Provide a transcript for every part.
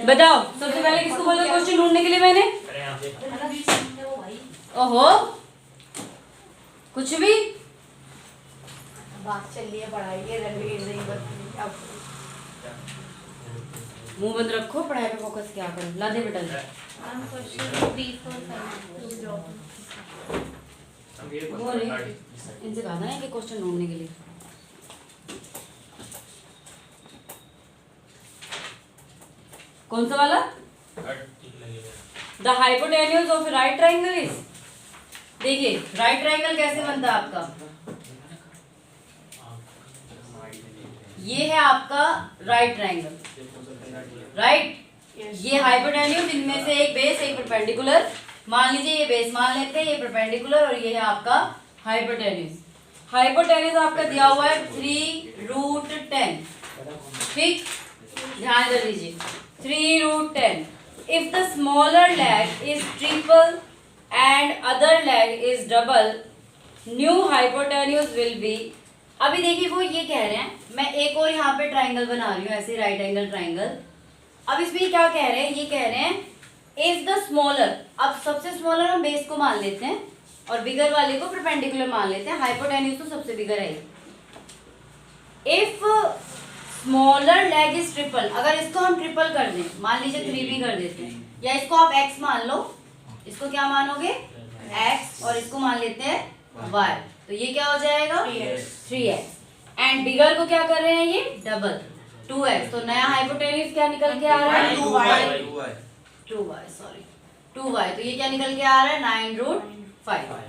बताओ सबसे पहले किसको बोला क्वेश्चन ढूंढने के लिए मैंने? ओहो कुछ भी बात चल रही है पढ़ाई के, रणवीर नहीं मुंह बंद रखो, पढ़ाई पे फोकस क्या करो। ला दे बेटा बोले इनसे कहा ना कि क्वेश्चन ढूंढने के लिए। कौन सा वाला? The hypotenuse of right triangle is, देखिए राइट ट्राइंगल कैसे बनता है आपका, ये है आपका राइट ट्राइंगल, राइट। ये हाइपोटेन्यूज, इनमें से एक बेस एक परपेंडिकुलर, मान लीजिए ये बेस मान लेते हैं, ये परपेंडिकुलर और ये है आपका हाइपोटेन्यूज। हाइपोटेन्यूज आपका दिया हुआ है 3√10, ठीक, ध्यान दे दीजिए 3√10। If the smaller leg is triple and other leg is double, new hypotenuse will be. अभी देखिए वो ये कह रहे हैं, मैं एक और यहाँ पे ट्राइंगल बना रही हूँ ऐसे राइट एंगल ट्राइंगल। अब इसमें क्या कह रहे हैं, ये कह रहे हैं इफ द स्मॉलर, अब सबसे स्मॉलर हम बेस को मान लेते हैं और बिगर वाले को परपेंडिकुलर मान लेते हैं, हाइपोटेन्यूज तो सबसे बिगर है। If smaller leg is triple, अगर इसको हम ट्रिपल कर दें, मान लीजिए 3 भी कर देते हैं, या इसको आप x मान लो, इसको क्या मानोगे x, और इसको मान लेते हैं y, तो ये क्या हो जाएगा 3x। एंड बिगर को क्या कर रहे हैं, ये डबल 2x, तो नया हाइपोटेन्यूज क्या निकल के आ रहा है 2y, सॉरी 2y, तो ये क्या निकल के आ रहा है 9√5,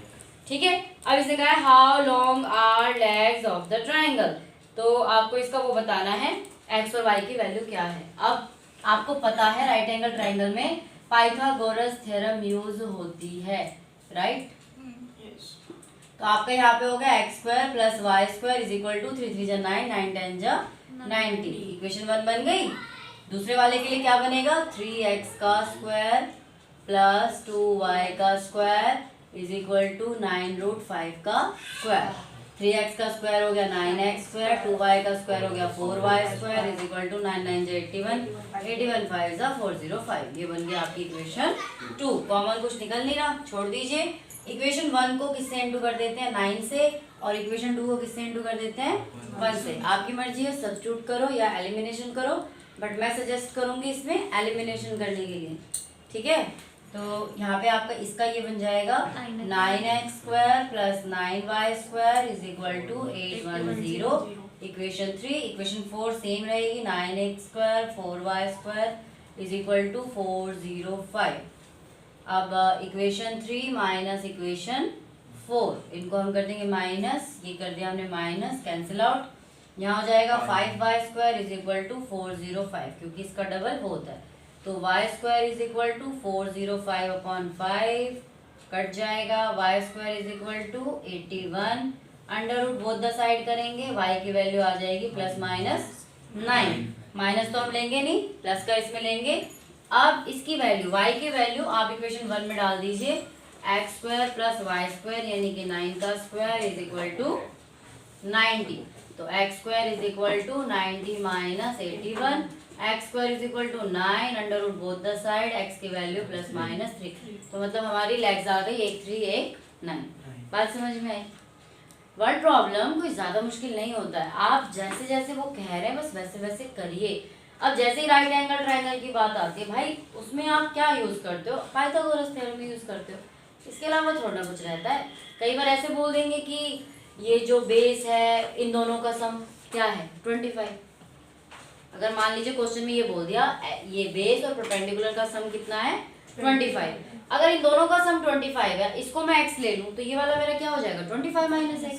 ठीक है। अब इसे कहा है how long are legs of the triangle, तो आपको इसका वो बताना है x और y की वैल्यू क्या है। अब आपको पता है राइट एंगल ट्राइंगल में पाइथागोरस थ्योरम यूज होती है, राइट। तो आपका यहाँ पे हो गया x² + y² = 3 3 × 9 9 10 × 90, इक्वेशन 1 बन गई। दूसरे वाले के लिए क्या बनेगा 3x² + 2y² = 9√5²। 3x² हो गया 9x², 2y² हो गया 4y² = 9 9 × 81, 81 5 × 405, ये बन गया आपकी इक्वेशन 2। कॉमन कुछ निकल नहीं रहा, छोड़ दीजिए। इक्वेशन 1 को किससे इंटू कर देते हैं 9 से, और इक्वेशन 2 को किससे इंटू कर देते हैं 1 से। आपकी मर्जी है सब्स्टिट्यूट करो या एलिमिनेशन करो, बट मैं सजेस्ट करूंगी इसमें एलिमिनेशन करने के लिए, ठीक है। तो यहाँ पे आपका इसका ये बन जाएगा 9x² + 9y² = 810। Equation 3, equation 4 same रहेगी, 9x² 4y² = 405। अब इक्वेशन 3 माइनस इक्वेशन 4, इनको हम कर देंगे माइनस, ये कर दिया हमने माइनस, कैंसिल आउट। यहाँ हो जाएगा 5y² = 405, क्योंकि इसका डबल होता है, तो y² = 405/5 कट जाएगा, y² = 81, under root both the side करेंगे, y की वैल्यू आ जाएगी +-9, माइनस तो हम लेंगे नहीं, प्लस का इसमें लेंगे। अब इसकी वैल्यू y की वैल्यू आप इक्वेशन 1 में डाल दीजिए, x² + y² यानी कि 9² = 90, तो x² = 90 - 81, x² = 9, under root both the side, x की वैल्यू +-3, तो मतलब हमारी लेग्स आ गई 1 3 1 9। बात समझ में आई। वर्ड प्रॉब्लम कोई ज्यादा मुश्किल नहीं होता है, आप जैसे जैसे वो कह रहे हैं बस वैसे वैसे करिए। अब जैसे ही राइट एंगल ट्राइंगल की बात आती है भाई, उसमें आप क्या यूज करते हो, पाइथागोरस थ्योरम यूज करते हो, इसके अलावा थोड़ा कुछ रहता है। कई बार ऐसे बोल देंगे कि ये जो बेस है इन दोनों का सम क्या है 25। अगर मान लीजिए क्वेश्चन में ये बोल दिया ये बेस और परपेंडिकुलर का सम कितना है 25, अगर इन दोनों का सम 25 है, इसको मैं x ले लूं तो ये वाला मेरा क्या हो जाएगा 25 - x।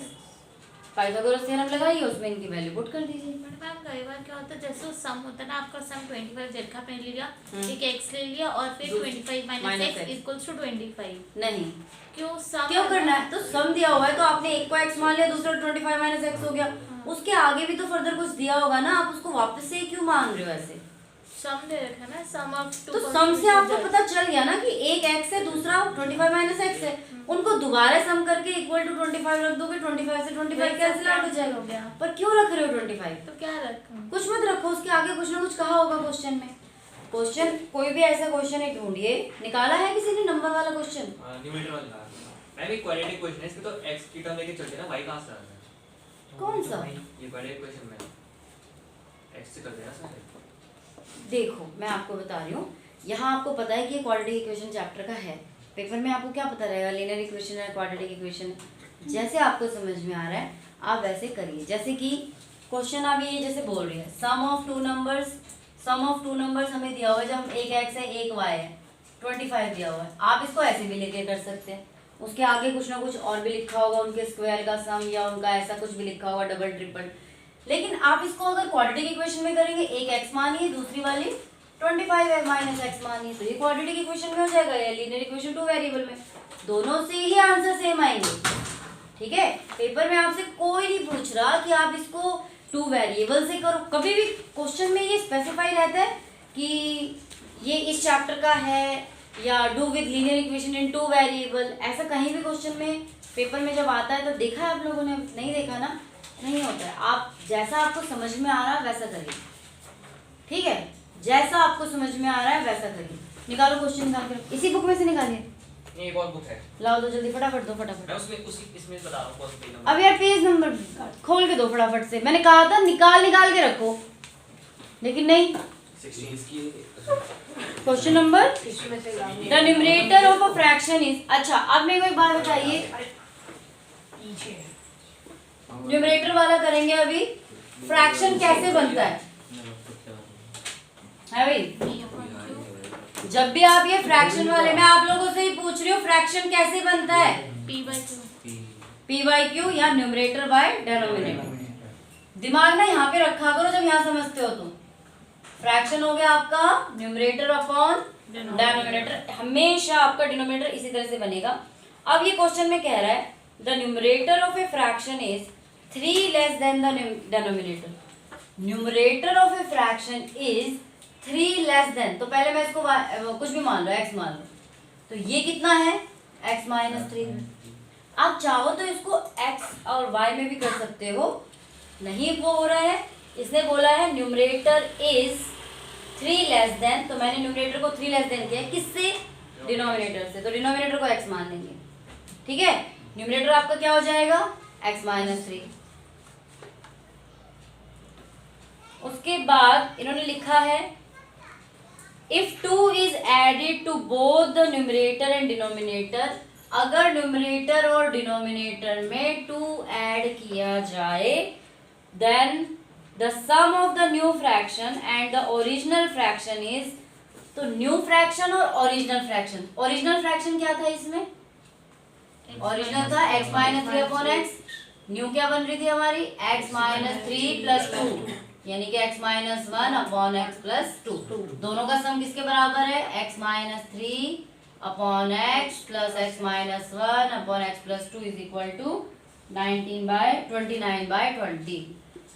पाइथागोरस थ्योरम लगाइए, उसमें इनकी वैल्यू पुट कर दीजिए। मैम कई बार क्या होता है, जैसे सम होता है ना आपका सम 25 जेड का पे ले लिया, एक x ले लिया और फिर 25 - x = 25। नहीं, क्यों सम क्यों करना है, तो सम दिया हुआ है तो आपने एक को x मान लिया, दूसरा 25 - x हो गया, उसके आगे भी तो फर्दर कुछ दिया होगा ना, आप उसको वापस से क्यों मान रहे हो ऐसे। सम दे रखा है ना, सम ऑफ टू, तो सम से आपको पता चल गया ना कि एक x है दूसरा 25 - x है, उनको दोबारा सम करके इक्वल टू 25 रख दोगे, 25 से 25 कैंसिल आउट हो जाएगा। पर क्यों रख रहे हो 25, तो क्या रखूं, कुछ मत रखो, उसके आगे कुछ ना कुछ कहा होगा क्वेश्चन में। क्वेश्चन कोई भी ऐसा क्वेश्चन है ढूंढिए, निकाला है किसी ने नंबर वाला क्वेश्चन? न्यूमरेटर वाला मैं भी क्वाड्रेटिक क्वेश्चन है, इसमें तो x की टर्म लेके चलते हैं ना, y कहां से आता है? कौन सा? ये क्वाड्रेटिक क्वेश्चन में x से करते हैं ना सारे। देखो मैं आपको बता रही हूँ, यहाँ आपको पता है कि ये क्वाड्रेटिक इक्वेशन चैप्टर का है, पेपर में आपको क्या पता रहेगा लीनियर इक्वेशन है क्वाड्रेटिक इक्वेशन। जैसे आपको समझ में आ रहा है आप वैसे करिए। जैसे कि क्वेश्चन आप ये जैसे बोल रही है सम ऑफ टू नंबर्स हमें दिया हुआ है, जब एक x है एक y है, 25 दिया हुआ है। आप इसको ऐसे भी लेके कर सकते हैं, उसके आगे कुछ ना कुछ और भी लिखा होगा, उनके स्क्वायर का सम या उनका ऐसा कुछ भी लिखा होगा, डबल ट्रिपल। लेकिन आप इसको अगर क्वाड्रेटिक इक्वेशन में करेंगे, एक x मानिए दूसरी वाली 25 है माइनस x मानिए, तो ये क्वाड्रेटिक इक्वेशन में हो जाएगा या लीनियर इक्वेशन टू वेरिएबल में, दोनों से ही आंसर सेम आएंगे। ठीक है, पेपर में आपसे कोई नहीं पूछ रहा कि आप इसको टू वेरिएबल से करो, कभी भी क्वेश्चन में ये स्पेसिफाई रहता है कि ये इस चैप्टर का है या do with linear equation in two variable, ऐसा कहीं भी क्वेश्चन में पेपर में जब आता है तो देखा है आप लोगों ने? नहीं देखा ना, नहीं होता है। आप जैसा आपको समझ में आ रहा है वैसा करिए, ठीक है, जैसा आपको समझ में आ रहा है वैसा करिए। निकालो क्वेश्चन, निकाल के इसी बुक में से निकालिए। ये एक और बुक है, लाओ दो जल्दी, फटाफट दो, मैं फटाफट। उसमें उसी इसमें बता रहा हूं कौन सा पेज नंबर। अब यार पेज नंबर खोल के दो फटाफट से, मैंने कहा था निकाल के रखो, लेकिन नहीं। 16 इसकी क्वेश्चन नंबर इसमें से लाऊंगी। The numerator of a fraction is. अच्छा अब मेरे को एक बात बताइए, पीछे न्यूमरेटर वाला करेंगे अभी। फ्रैक्शन कैसे बनता है भाई? जब भी आप ये फ्रैक्शन वाले, मैं आप लोगों से ही पूछ रही हूँ फ्रैक्शन कैसे बनता है? पी बाई क्यू या न्यूमरेटर बाय डेनोमिनेटर। दिमाग ना यहाँ पे रखा करो जब यहाँ समझते हो तो। फ्रैक्शन हो गया आपका न्यूमरेटर अपॉन डेनोमिनेटर, हमेशा आपका डिनोमिनेटर इसी तरह से बनेगा। अब ये क्वेश्चन में कह रहा है the numerator of a fraction is 3 less than the denominator. Numerator of a fraction is 3 less than, तो पहले मैं इसको कुछ भी मान लो, x मान लो, तो ये कितना है x माइनस 3। आप चाहो तो इसको x और y में भी कर सकते हो, नहीं वो हो रहा है, इसने बोला है न्यूमरेटर इज 3 लेस देन, तो मैंने न्यूमरेटर को 3 लेस देन किया, किससे? डिनोमिनेटर से, तो डिनोमिनेटर को x मान लेंगे। ठीक है, न्यूमरेटर आपका क्या हो जाएगा x माइनस 3। उसके बाद इन्होंने लिखा है if 2 is added to both the numerator and denominator, अगर न्यूमरेटर और डिनोमिनेटर में 2 ऐड किया जाए, then the sum of the new fraction and the original fraction is, तो न्यू फ्रैक्शन और ओरिजिनल फ्रैक्शन, ओरिजिनल फ्रैक्शन क्या था इसमें? ओरिजिनल था x minus 3 upon x, new क्या बन रही थी हमारी x माइनस 3 प्लस 2, यानी कि x minus 1 upon x plus 2। दोनों का सम किसके बराबर है? x minus 3 upon x plus x minus 1 upon x plus 2 is equal to 29/20।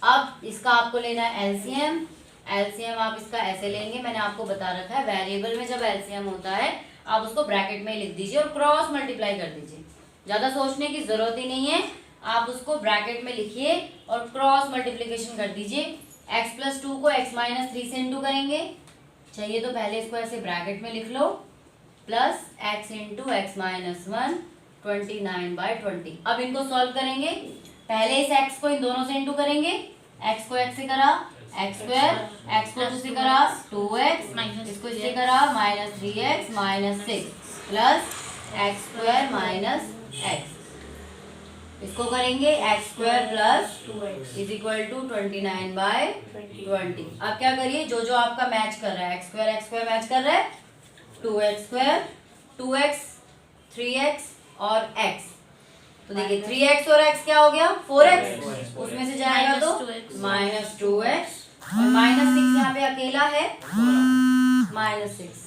अब इसका आपको लेना है एलसीएम। एलसीएम आप इसका ऐसे लेंगे, मैंने आपको बता रखा है वेरिएबल में जब एलसीएम होता है आप उसको ब्रैकेट में लिख दीजिए और क्रॉस मल्टीप्लाई कर दीजिए, ज़्यादा सोचने की ज़रूरत ही नहीं है, आप उसको ब्रैकेट में लिखिए और क्रॉस मल्टीप्लिकेशन कर दीजिए। x प्लस 2 को x माइनस 3 से इंटू करेंगे, चाहिए तो पहले इसको ऐसे ब्रैकेट में लिख लो, plus x into x minus 1 29/20। अब इनको सॉल्व करेंगे, पहले इस x को इन दोनों से इंटू करेंगे, x को x से करा x स्क्वायर, x को 2 से करा 2x, इसको इससे करा minus 3x minus 6 plus x square minus x, इसको करेंगे x square plus 2x is equal to 29/20। अब क्या करिए, जो जो आपका मैच कर रहा है, x स्क्वायर मैच कर रहा है, 2x स्क्वायर 2x 3x और x, तो देखिए 3x और x क्या हो गया 4x, उसमें से जाएगा तो माइनस 2x और माइनस 6 यहाँ पे अकेला है, माइनस 6।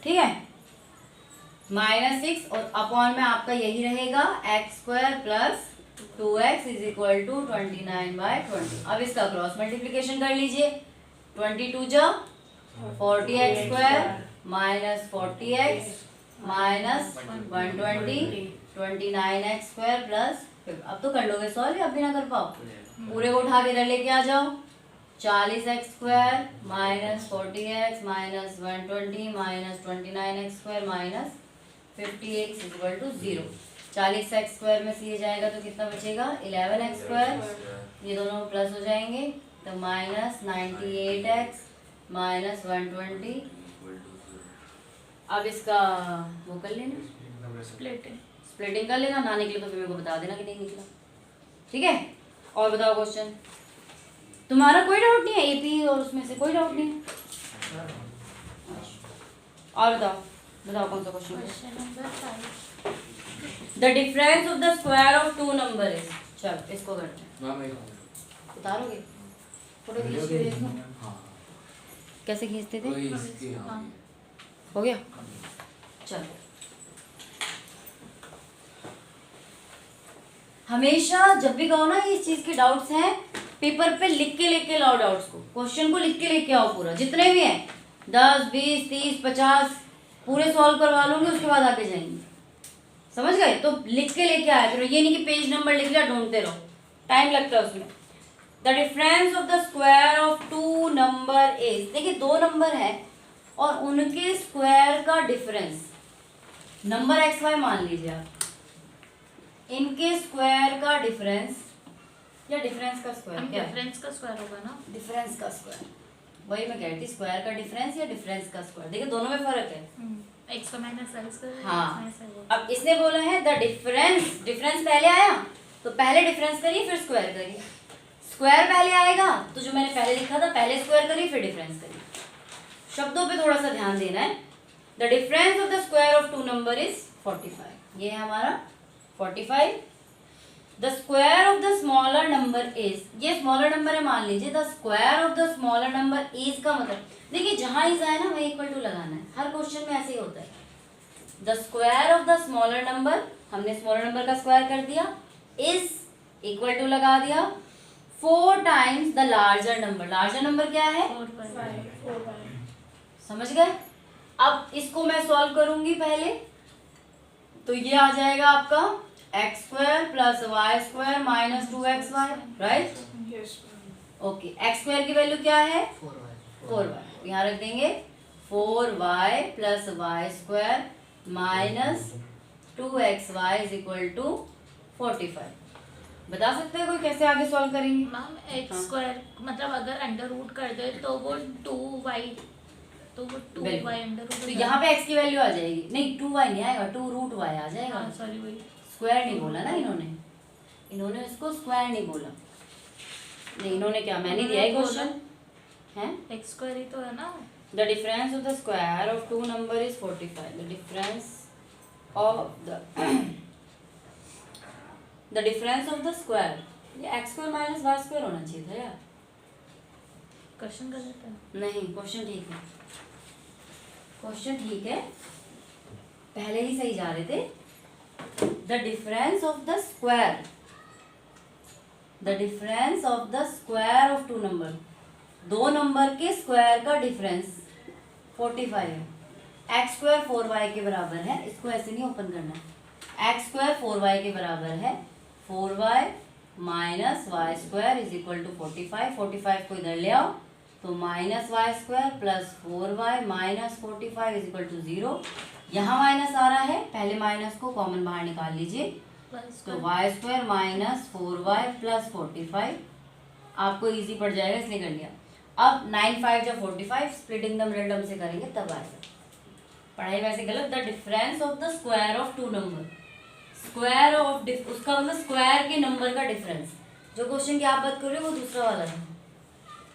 ठीक है, माइनस 6 और अपॉन में आपका यही रहेगा x square plus 2x is equal to 29/20। अब इसका क्रॉस मल्टीप्लिकेशन कर लीजिए, 22 जा 40x square minus 40x minus 120 29x square plus, अब तो कर लोगे सॉल्व, अब भी ना कर पाओ पूरे को उठा के इधर लेके आ जाओ। 40x² minus 40x minus 120 minus 29x² minus 50x equal to 0। 40x² में से ये जाएगा तो कितना बचेगा 11x²। ये दोनों प्लस हो जाएंगे तो माइनस 98x माइनस 120। अब इसका वो कर लेना, स्प्लिटिंग कर लेना। ना निकले तो फिर मेरे को बता देना कि नहीं निकला, ठीक है। और बताओ क्वेश्चन, तुम्हारा कोई डाउट नहीं है एपी और उसमें से कोई डाउट नहीं है? और बताओ कौन सा क्वेश्चन है? Question number 5। The difference of the square of two number is. चलो इसको करते हैं। उतारोगे फोटो खींच के देखो कैसे खींचते थे। हो गया, चलो। हमेशा जब भी कहो ना इस चीज के डाउट्स हैं, पेपर पे लिख के लेके लाओ डाउट्स को, क्वेश्चन को लिख के लेके आओ पूरा, जितने भी हैं 10 20 30 50 पूरे सॉल्व करवा लूंगी, उसके बाद आगे जाएंगे। समझ गए? तो लिख के लेके आया करो, ये नहीं कि पेज नंबर लिख लिया ढूंढते रहो, टाइम लगता है उसमें। The difference of the square of two number is. देखिए दो नंबर है और उनके स्क्वायर का डिफरेंस, नंबर एक्स वाई मान लीजिए आप, इनके स्क्वायर का डिफरेंस या डिफरेंस का स्क्वायर क्या है? डिफरेंस का स्क्वायर होगा ना। डिफरेंस का स्क्वायर, वही मैं कह रही थी, स्क्वायर का डिफरेंस या डिफरेंस का स्क्वायर। देखिए दोनों में फर्क है। x का माइनस y का। हाँ, अब इसने बोला है द डिफरेंस, डिफरेंस पहले आया तो पहले डिफरेंस करिए फिर स्क्वायर करिए। स्क्वायर पहले आएगा तो जो मैंने पहले लिखा था पहले स्क्वायर करिए फिर डिफरेंस करिए। शब्दों पे थोड़ा सा ध्यान देना है। The difference of the square of two number is 45। ये है हमारा 45। The square of the smaller number is, ये स्मॉलर नंबर है मान लीजिए। The square of the smaller number is का मतलब, देखिए जहां इज आए ना वही इक्वल टू लगाना है, हर क्वेश्चन में ऐसे ही होता है। The square of the smaller number, हमने स्मॉलर नंबर का स्क्वायर कर दिया, इज इक्वल टू लगा दिया 4 times the larger number. Larger number क्या है? 4 समझ गए? अब इसको मैं सॉल्व करूंगी पहले, तो ये आ जाएगा आपका x² plus y² minus 2xy, right? Yes. Okay, x² की वैल्यू क्या है? 4y। यहाँ रख देंगे 4y plus y² minus 2xy is equal to 45। बता सकते हैं कोई कैसे आगे सॉल्व करेंगे? मैम x स्क्वायर मतलब अगर अंडर रूट कर दे तो वो 2y, तो वो 2y अंडर रूट। तो यहाँ पे x की वैल्यू आ जाएगी, नहीं 2y नहीं आएगा, 2√y आ जाएगा। हाँ सॉरी वही। स्क्वायर नहीं बोला ना इन्होंने इसको स्क्वायर नहीं बोला। नहीं इन्होंने क्या, मैंने दिया है क्वेश्चन है। x स्क्वायर ही तो है ना। The difference of the square of two number is 45। The difference of the difference of the square, ये x² माइनस y² होना चाहिए था यार। क्वेश्चन गलत है। नहीं क्वेश्चन ठीक है, क्वेश्चन ठीक है, पहले ही सही जा रहे थे। The difference of the square, the difference of the square of two number, दो नंबर के स्क्वायर का डिफरेंस 45 है। x² 4y के बराबर है, इसको ऐसे नहीं ओपन करना है। x² 4y के बराबर है, 4y minus y² is equal to 45। 45 को इधर ले आओ तो minus y² plus 4y minus 45 is equal to 0। यहाँ माइनस आ रहा है, पहले माइनस को कॉमन बाहर निकाल लीजिए, तो y² माइनस 4y प्लस 45 आपको इजी पड़ जाएगा इसलिए कर लिया। अब 9 5 जब 45 स्प्लिटिंग द मिडल टर्म से करेंगे तब आएगा। पढ़ाई वैसे गलत। The difference of the square of two number, square of उसका मतलब स्क्वायर के नंबर का डिफरेंस। जो क्वेश्चन की आप बात कर रहे हो वो दूसरा वाला है,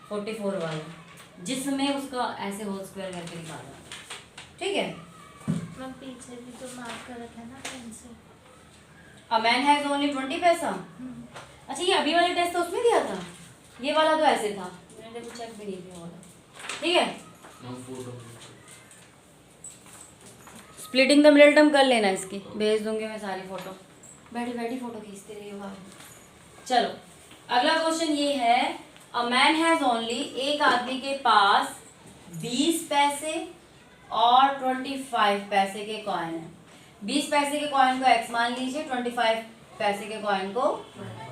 44 वाला, जिसमें उसका ऐसे होल स्क्वायर करके निकालना, ठीक है। मैम पीछे भी तो मार्क कर रखा है ना पेन से। अ मैन हैज ओनली 20 पैसा। अच्छा ये अभी वाले टेस्ट तो उसमें दिया था, ये वाला तो ऐसे था, मैंने देखो चेक भी नहीं किया वाला, ठीक है। स्प्लिटिंग द मिडल टर्म कर लेना, इसकी भेज दूंगी मैं सारी फोटो, बैठी बैठी फोटो खींचते रहिए बाहर। चलो अगला क्वेश्चन ये है, अ मैन हैज ओनली, एक आदमी के पास 20 पैसे और 25 पैसे के कॉइन है। 20 पैसे के कॉइन को x मान लीजिए, 25 पैसे के कॉइन को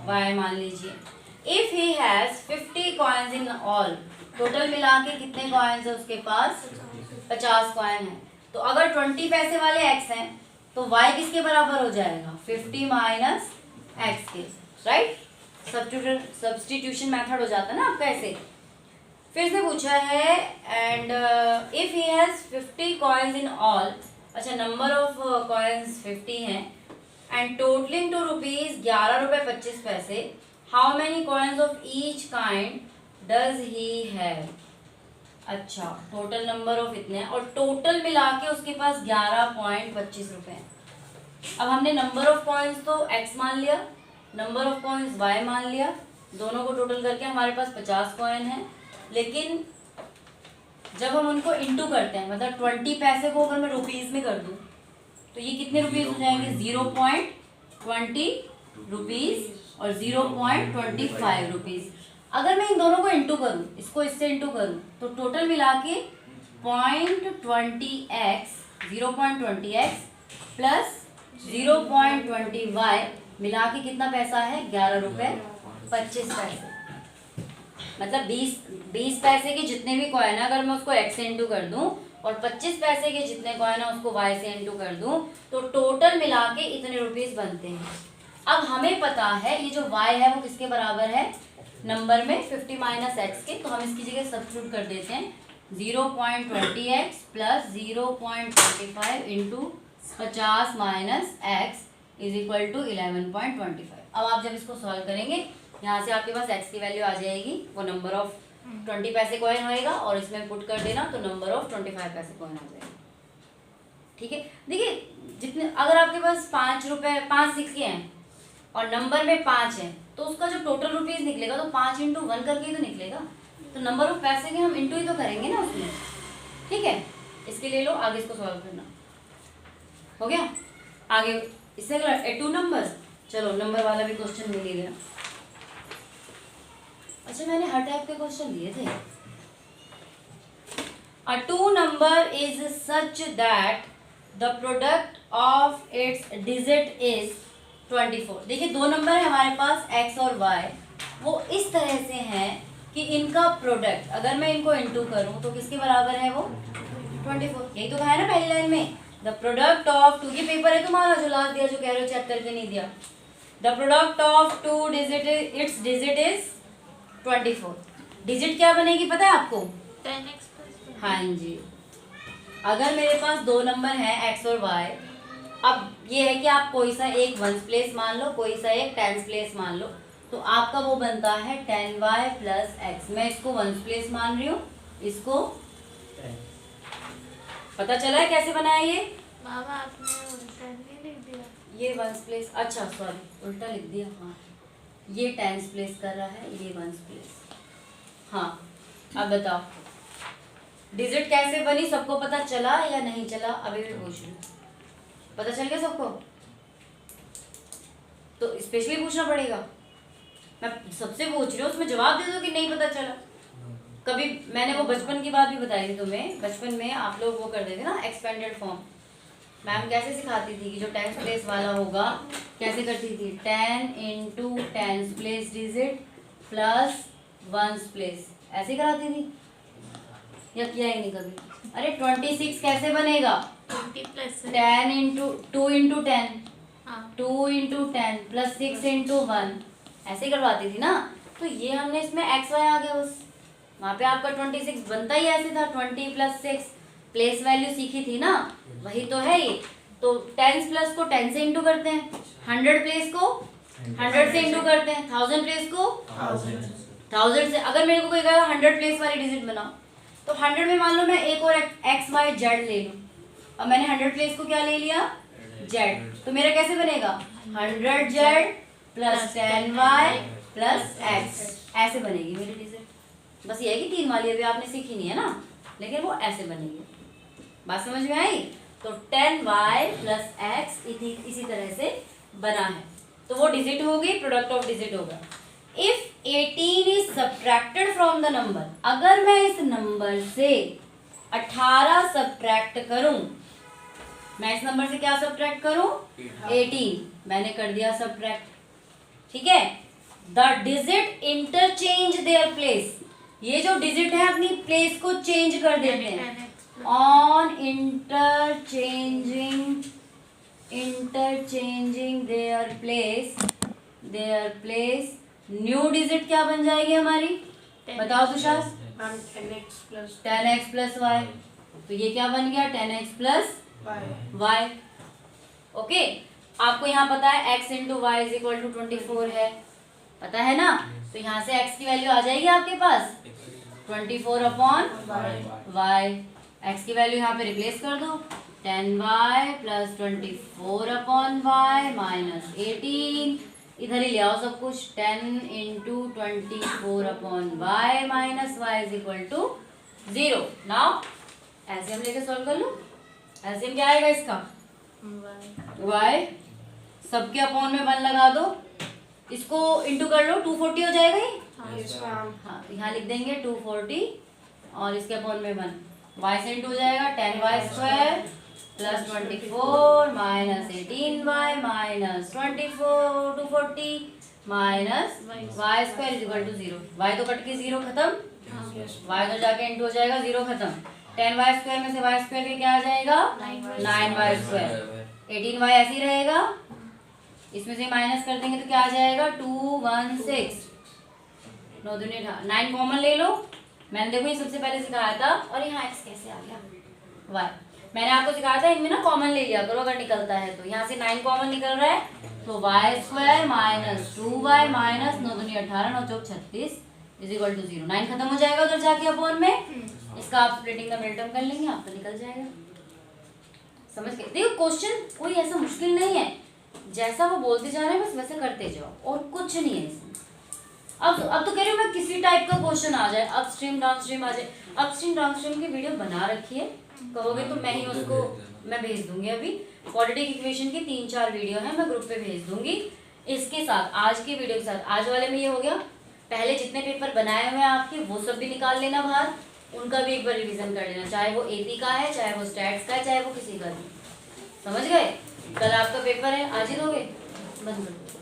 y मान लीजिए। If he has 50 coins in all, total मिला के कितने कॉइन्स है उसके पास? 50 कॉइन है। तो अगर 20 पैसे वाले x हैं तो y किसके बराबर हो जाएगा? 50 माइनस x के, राइट? सब्स्टिट्यूशन मेथड हो जाता है ना आपका ऐसे। फिर से पूछा है and if he has 50 coins in all, अच्छा नंबर ऑफ कॉइन्स 50 हैं एंड टोटलिंग टू रुपीज 11 रुपये 25 पैसे, how many coins of each kind does he have? अच्छा टोटल नंबर ऑफ इतने हैं और टोटल मिला के उसके पास 11.25 रुपये हैं। अब हमने नंबर ऑफ कॉइन्स तो x मान लिया, नंबर ऑफ कॉइन्स y मान लिया, दोनों को टोटल करके हमारे पास 50 कॉइन है। लेकिन जब हम उनको इंटू करते हैं, मतलब 20 पैसे को अगर मैं रुपीस में कर दूं तो ये कितने रुपीस हो जाएंगे? 0.20 रुपीस और 0.25 रुपीस। अगर मैं इन दोनों को इंटू करूं, इसको इससे इंटू करूं, तो टोटल मिला के 0.20x 0.20x प्लस 0.20y मिला के कितना पैसा है? 11 रुपये 25 पैसे। मतलब 20 पैसे के जितने भी कॉइन है अगर मैं उसको x से इंटू कर दूं और 25 पैसे के जितने कॉइन है उसको y से इंटू कर दूं तो टोटल मिला के इतने रुपीस बनते हैं। अब हमें पता है ये जो y है वो किसके बराबर है? नंबर में 50 माइनस एक्स के, तो हम इसकी जगह सब्स्टिट्यूट कर देते हैं 0.20x plus 0.25 into 50 minus x is equal to 11.25। अब आप जब इसको सॉल्व करेंगे यहाँ से आपके पास x की वैल्यू आ जाएगी, वो नंबर ऑफ 20 पैसे कॉइन होएगा और इसमें पुट कर देना तो नंबर ऑफ 25 पैसे कॉइन आ जाएगा। ठीक है, देखिए जितने अगर आपके पास 5 रुपये 5 सिक्के हैं और नंबर में 5 है तो उसका जो टोटल रुपीस निकलेगा तो 5 इंटू 1 करके ही तो निकलेगा। तो नंबर ऑफ पैसे के हम इंटू ही तो करेंगे ना उसमें। ठीक है, इसके ले लो, आगे इसको सॉल्व करना हो गया। आगे इससे अगला 2 नंबर, चलो नंबर वाला भी क्वेश्चन मिल ही गया। अच्छा मैंने हर टाइप के क्वेश्चन दिए थे। A 2 number is such that the product of its digit is 24। देखिए 2 नंबर है हमारे पास x और y, वो इस तरह से हैं कि इनका प्रोडक्ट अगर मैं इनको इंटू करूं तो किसके बराबर है? वो 24। यही तो कहा है ना पहली लाइन में, द प्रोडक्ट ऑफ 2 की पेपर है तुम्हारा जो लास्ट दिया, जो कह रहे हो चेक करके नहीं दिया। The product of 2 digit it's digit is 24। Digit क्या बनेगी पता है आपको? 10x plus. हाँ जी, अगर मेरे पास 2 नंबर हैं x और y, अब ये है कि आप कोई सा एक 1s प्लेस मान लो, कोई सा एक 10s प्लेस मान लो, तो आपका वो बनता है 10y प्लस x। मैं इसको 1s प्लेस मान रही हूँ, इसको पता चला है कैसे बनाया ये? बाबा आपने उल्टा नहीं लिख दिया। ये 1s प्लेस, अच्छा सॉरी उल्टा लिख दिया। हाँ ये 10s प्लेस कर रहा है, ये 1s प्लेस। हाँ अब बताओ डिजिट कैसे बनी, सबको पता चला या नहीं चला? अभी मैं पूछ रही हूँ, पता चल गया सबको? तो स्पेशली पूछना पड़ेगा, मैं सबसे पूछ रही हूँ, उसमें जवाब दे दो कि नहीं पता चला। कभी मैंने वो बचपन की बात भी बताई थी तुम्हें, बचपन में आप लोग वो करते थे ना एक्सपेंडेड फॉर्म। मैम कैसे सिखाती थी कि जो 10s प्लेस वाला होगा कैसे करती थी? 10 into 10s place digit plus 1s place, ऐसे कराती थी या किया ही नहीं कभी? अरे 26 कैसे बनेगा? 20 प्लस 10 इंटू 2 इंटू 10, हाँ 2 इंटू 10 प्लस 6 इंटू 1, ऐसे करवाती थी ना। तो ये हमने इसमें एक्स वाई आ गया बस, वहाँ पे आपका 26 बनता ही ऐसे था। 20 प्लस 6 प्लेस वैल्यू सीखी थी ना, वही तो है ये। तो 10 प्लस को 10 से इंटू करते हैं, 100 प्लेस को 100 से इंटू करते हैं, 1000 प्लेस को 1000 से। अगर मेरे को कोई कहेगा 100 प्लेस वाली डिजिट बनाओ, तो 100 में मान लो मैं एक और एक्स वाई जेड ले लूँ। अब मैंने 100 प्लेस को क्या ले लिया? जेड। तो मेरा कैसे बनेगा? 100 Z plus 10y plus x, ऐसे बनेगी मेरी डिजिट। बस ये है कि 3 वाली अभी आपने सीखी नहीं है ना, लेकिन वो ऐसे बनेगी। बात समझ में आई? तो 10y प्लस एक्स इसी तरह से बना है, तो वो डिजिट होगी, प्रोडक्ट ऑफ डिजिट होगा। If 18 is subtracted from the number, अगर मैं इस नंबर से 18 सब्ट्रैक्ट करूं, मैं इस नंबर से क्या सब्ट्रैक्ट करूं? 18, मैंने कर दिया सब्ट्रैक्ट। ठीक है, the digit interchange their place, ये जो डिजिट है अपनी प्लेस को चेंज कर देते हैं। On interchanging their place new digit क्या बन जाएगी हमारी, बताओ Tushar. Ma'am 10x plus 10x plus y, तो ये क्या बन गया 10x प्लस वाई। ओके, आपको यहाँ पता है x into y is equal to 24 है, पता है ना। तो यहाँ से x की वैल्यू आ जाएगी आपके पास 24 अपॉन वाई। x की वैल्यू यहाँ पे रिप्लेस कर दो, 10y plus 24 upon y minus 18, इधर ही ले आओ सब कुछ, 10 into 24 upon y minus y is equal to 0। Now LCM लेके सॉल्व कर लो। एलसीएम क्या आएगा इसका, y, सबके अपॉन में 1 लगा दो, इसको इंटू कर लो, 240 हो जाएगा ये। हाँ, तो यहाँ लिख देंगे 240 और इसके अपॉन में 1, y से इंटू हो जाएगा 10y square plus 24 minus 18y minus 24 240 minus y square is equal to 0। y तो कट के 0 खत्म, y तो जाके इंटू हो जाएगा 0 खत्म। 10y स्क्वायर में से y स्क्वायर के क्या आ जाएगा 9y स्क्वायर, 18y ऐसे ही रहेगा, इसमें से माइनस कर देंगे तो क्या आ जाएगा 216, 9 दूनी 9 कॉमन ले लो। मैंने देखो ये सबसे पहले सिखाया था, और यहाँ x कैसे आ गया y, मैंने आपको सिखाया था इनमें ना कॉमन ले लिया करो अगर निकलता है तो। यहाँ से 9 कॉमन निकल रहा है तो y square minus 2y minus 9 दूनी 18 9 चौक 36 इज इक्वल टू 0। 9 खत्म हो जाएगा उधर जाके अपॉन में, इसका आप स्प्लिटिंग का मिनटर्म कर लेंगे, आपका निकल जाएगा। समझ गए। देखो क्वेश्चन कोई ऐसा मुश्किल नहीं है, जैसा वो बोलते जा रहे हैं बस वैसे करते जाओ, और कुछ नहीं है इसमें। अब तो कह रही हूँ मैं किसी टाइप का क्वेश्चन आ जाए, अपस्ट्रीम डाउनस्ट्रीम आ जाए, अपस्ट्रीम डाउनस्ट्रीम की वीडियो बना रखी है, कहोगे तो मैं ही उसको मैं भेज दूंगी। अभी क्वाड्रेटिक इक्वेशन की 3-4 वीडियो है, मैं ग्रुप पे भेज दूंगी। इसके साथ आज की वीडियो के साथ आज वाले में ये हो गया, पहले जितने पेपर बनाए हुए हैं आपके वो सब भी निकाल लेना बाहर, उनका भी एक बार रिवीजन कर लेना, चाहे वो एपी का है, चाहे वो स्टैट्स का है, चाहे वो किसी का भी। समझ गए। कल आपका पेपर है, आज ही दोगे, बंद कर दो।